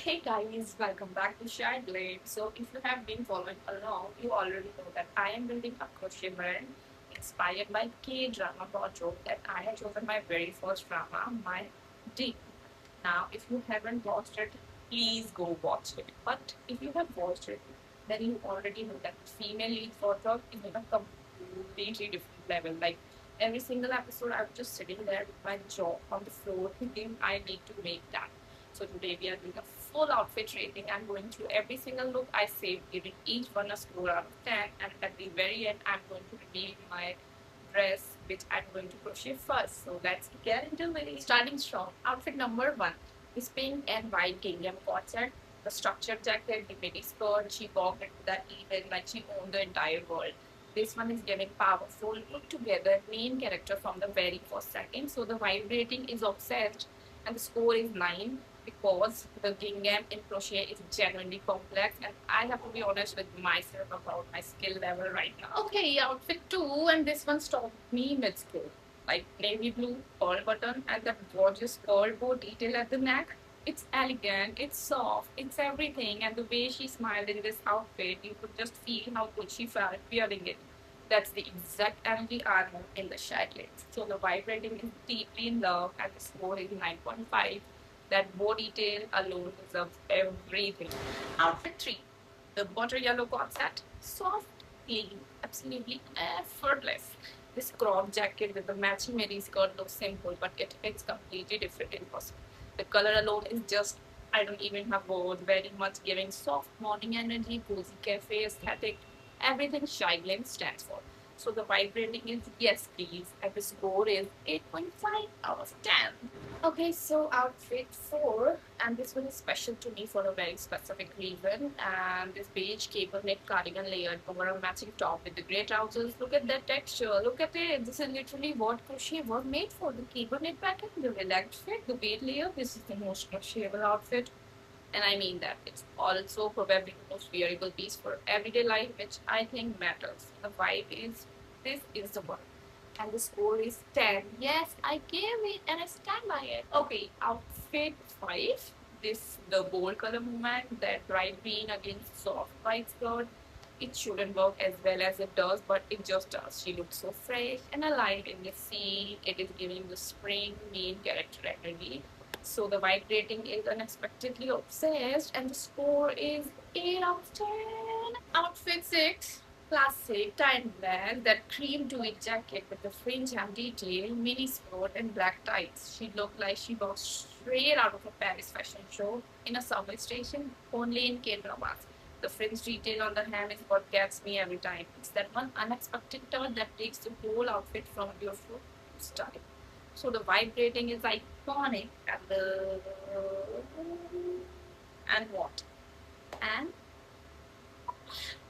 Hey guys, welcome back to Shine Blade. So, if you have been following along, you already know that I am building a crochet brand inspired by K drama wardrobe that I have chosen my very first drama, my D. Now, if you haven't watched it, please go watch it. But if you have watched it, then you already know that female lead wardrobe is on a completely different level. Like every single episode, I was just sitting there with my jaw on the floor thinking I need to make that. So today we are doing a full outfit rating and going through every single look I saved, giving each one a score out of 10. And at the very end, I'm going to reveal my dress which I'm going to crochet first. So let's get into it. Starting strong. Outfit number one is pink and white gingham corset. The structured jacket, the midi skirt. She walked into that event like she owned the entire world. This one is giving powerful, put together main character from the very first second. So the vibe rating is obsessed and the score is 9 because the gingham in crochet is genuinely complex and I have to be honest with myself about my skill level right now. Okay, outfit 2 and this one stopped me mid-skill. Like navy blue pearl button and that gorgeous pearl bow detail at the neck. It's elegant, it's soft, it's everything and the way she smiled in this outfit, you could just feel how good she felt wearing it. That's the exact energy I want in the Shadlets. So the vibe rating is deeply in love and the score is 9.5. That bow detail alone deserves everything. Outfit 3. The butter yellow concept. Soft, clean, absolutely effortless. This crop jacket with the matching midi skirt looks simple, but it hits completely different in person. The color alone is just, I don't even have words, very much giving soft morning energy, cozy cafe aesthetic, everything Shine stands for. So the vibe rating is yes, please, and the score is 8.5 out of 10. Okay, so outfit 4, and this one is special to me for a very specific reason. And this beige cable knit cardigan layered over a matching top with the grey trousers. Look at that texture. Look at it. This is literally what crochet was made for. The cable knit pattern, the relaxed fit, the weight layer. This is the most crochetable outfit. And I mean that it's also probably the most wearable piece for everyday life, which I think matters. The vibe is this is the one. And the score is 10. Yes, I gave it and I stand by it. Okay, outfit 5. This the bold color movement, that bright green against soft white skirt. It shouldn't work as well as it does, but it just does. She looks so fresh and alive in this scene. It is giving the spring main character energy. So the vibe rating is unexpectedly obsessed, and the score is 8 out of 10. Outfit 6. Classic timeless, that cream tweed jacket with the fringe and detail, mini skirt and black tights. She looked like she walked straight out of a Paris fashion show in a subway station, only in K-dramas. The fringe detail on the hem is what gets me every time. It's that one unexpected turn that takes the whole outfit from beautiful to stunning. So the vibe rating is iconic and what?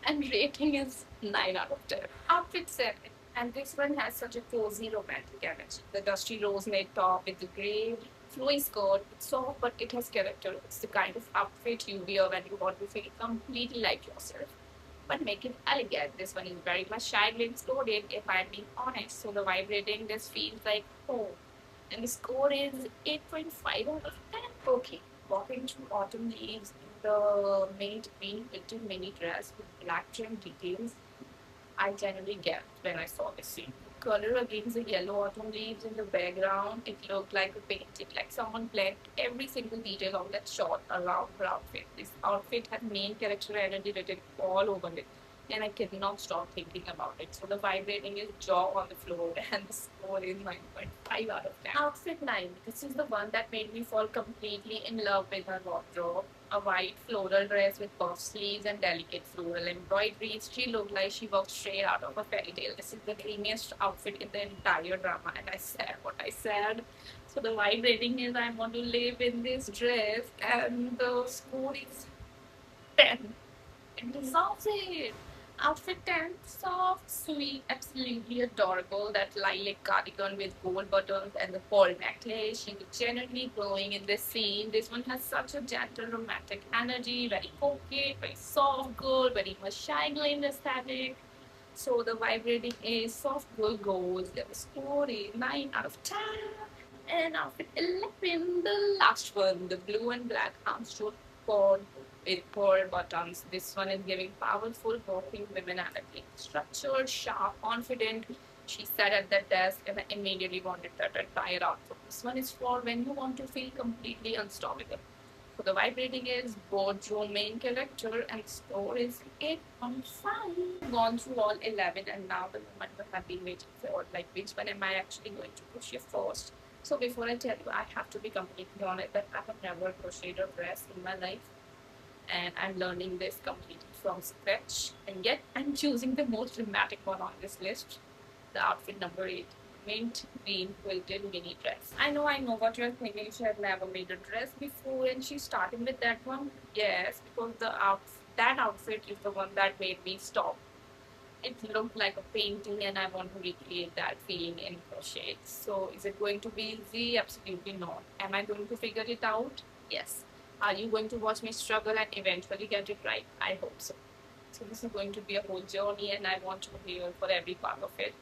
And rating is 9 out of 10. Outfit 7. And this one has such a cozy romantic energy. The dusty rose knit top with the grey flowy skirt. It's soft but it has character. It's the kind of outfit you wear when you want to feel completely like yourself. But make it elegant. This one is very much shy glint loaded if I'm being honest. So the vibrating this feels like home. And the score is 8.5 out of 10. Okay, walking through autumn leaves in the mint green winter mini dress with black trim details. I genuinely gasped when I saw this scene. Color against the yellow autumn leaves in the background, it looked like a painting, like someone blended every single detail of that shot around her outfit. This outfit had main character energy written all over it, and I cannot stop thinking about it. So the vibrating is jaw on the floor, and the score is 9.5 out of 10. Outfit 9. This is the one that made me fall completely in love with her wardrobe. A white floral dress with puff sleeves and delicate floral embroideries. She looked like she walked straight out of a fairy tale. This is the dreamiest outfit in the entire drama, and I said what I said. So the vibe rating is I want to live in this dress, and the score is 10. It deserves it. Outfit 10, soft, sweet, absolutely adorable. That lilac cardigan with gold buttons and the pearl necklace. She was genuinely glowing in this scene. This one has such a gentle, romantic energy, very coquette, very soft girl, very much shy gleam aesthetic. So the vibrating is soft girl goes. The score is 9 out of 10. And outfit 11, the last one, the blue and black armstrong cord with pearl buttons. This one is giving powerful, hoping women energy. Structured, sharp, confident. She sat at the desk and I immediately wanted that entire outfit. This one is for when you want to feel completely unstoppable. So the vibrating is boardroom main character and score is 8.5. Gone through all 11 and now the moment we have been waiting for. Like which one am I actually going to crochet first? So before I tell you, I have to be completely honest that I have never crocheted a dress in my life and I'm learning this completely from scratch. And yet I'm choosing the most dramatic one on this list, the outfit number 8. Mint green quilted mini dress. I know what you're thinking. She had never made a dress before and she's starting with that one. Yes, because that outfit is the one that made me stop. It looked like a painting and I want to recreate that feeling in crochet. So is it going to be easy? Absolutely not. Am I going to figure it out? Yes. Are you going to watch me struggle and eventually get it right? I hope so. So this is going to be a whole journey and I want to hear for every part of it.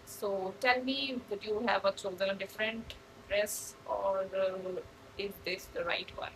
So tell me, would you have chosen a different dress or is this the right one?